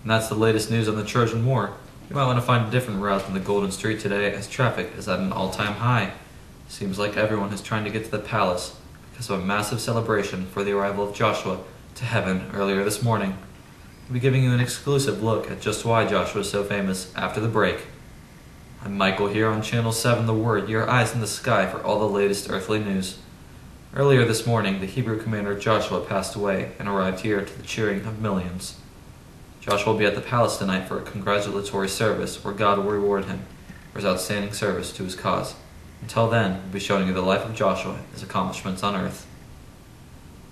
And that's the latest news on the Trojan War. You might want to find a different route than the Golden Street today, as traffic is at an all-time high. Seems like everyone is trying to get to the palace because of a massive celebration for the arrival of Joshua to heaven earlier this morning. We'll be giving you an exclusive look at just why Joshua is so famous after the break. I'm Michael here on Channel 7 The Word, your eyes in the sky for all the latest earthly news. Earlier this morning, the Hebrew commander Joshua passed away and arrived here to the cheering of millions. Joshua will be at the palace tonight for a congratulatory service where God will reward him for his outstanding service to his cause. Until then, we'll be showing you the life of Joshua and his accomplishments on earth.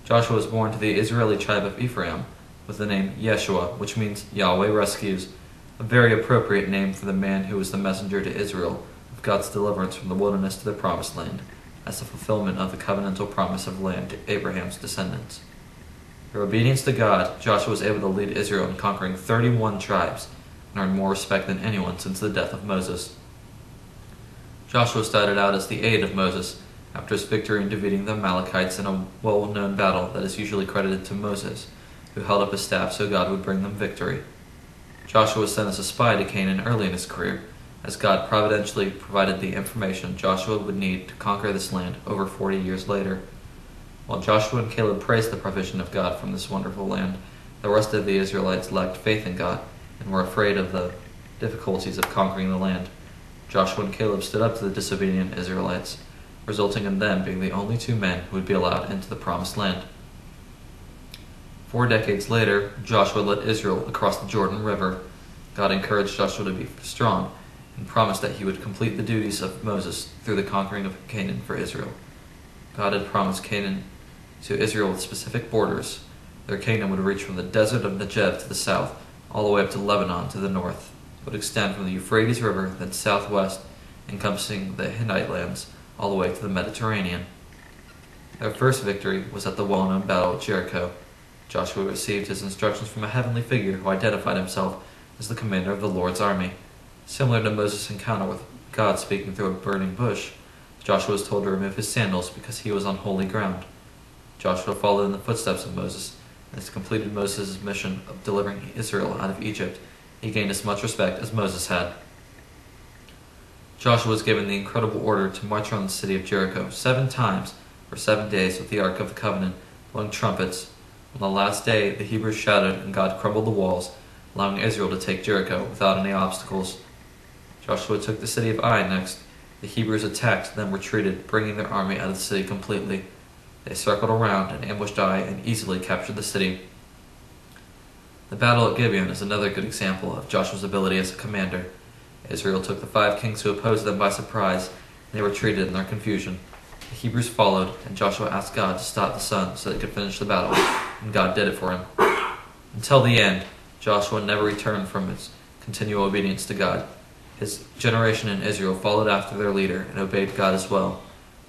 Joshua was born to the Israeli tribe of Ephraim with the name Yeshua, which means Yahweh rescues, a very appropriate name for the man who was the messenger to Israel of God's deliverance from the wilderness to the promised land, as the fulfillment of the covenantal promise of land to Abraham's descendants. Through obedience to God, Joshua was able to lead Israel in conquering 31 tribes and earned more respect than anyone since the death of Moses. Joshua started out as the aide of Moses after his victory in defeating the Amalekites in a well-known battle that is usually credited to Moses, who held up his staff so God would bring them victory. Joshua was sent as a spy to Canaan early in his career, as God providentially provided the information Joshua would need to conquer this land over 40 years later. While Joshua and Caleb praised the provision of God from this wonderful land, the rest of the Israelites lacked faith in God and were afraid of the difficulties of conquering the land. Joshua and Caleb stood up to the disobedient Israelites, resulting in them being the only two men who would be allowed into the promised land. 4 decades later, Joshua led Israel across the Jordan River. God encouraged Joshua to be strong and promised that he would complete the duties of Moses through the conquering of Canaan for Israel. God had promised Canaan to Israel with specific borders. Their kingdom would reach from the desert of Negev to the south, all the way up to Lebanon to the north. It would extend from the Euphrates River, then southwest, encompassing the Hittite lands, all the way to the Mediterranean. Their first victory was at the well-known Battle of Jericho. Joshua received his instructions from a heavenly figure who identified himself as the commander of the Lord's army. Similar to Moses' encounter with God speaking through a burning bush, Joshua was told to remove his sandals because he was on holy ground. Joshua followed in the footsteps of Moses and has completed Moses' mission of delivering Israel out of Egypt. He gained as much respect as Moses had. Joshua was given the incredible order to march around the city of Jericho 7 times for 7 days with the Ark of the Covenant, blowing trumpets. On the last day, the Hebrews shouted and God crumbled the walls, allowing Israel to take Jericho without any obstacles. Joshua took the city of Ai next. The Hebrews attacked, then retreated, bringing their army out of the city completely. They circled around and ambushed Ai and easily captured the city. The battle at Gibeon is another good example of Joshua's ability as a commander. Israel took the 5 kings who opposed them by surprise, and they retreated in their confusion. The Hebrews followed, and Joshua asked God to stop the sun so they could finish the battle, and God did it for him. Until the end, Joshua never returned from his continual obedience to God. His generation in Israel followed after their leader and obeyed God as well.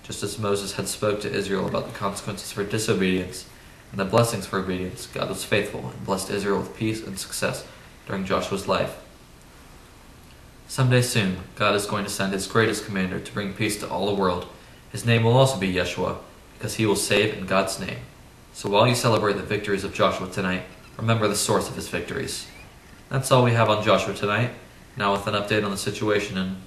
Just as Moses had spoke to Israel about the consequences for disobedience and the blessings for obedience, God was faithful and blessed Israel with peace and success during Joshua's life. Someday soon, God is going to send his greatest commander to bring peace to all the world. His name will also be Yeshua, because he will save in God's name. So while you celebrate the victories of Joshua tonight, remember the source of his victories. That's all we have on Joshua tonight. Now with an update on the situation in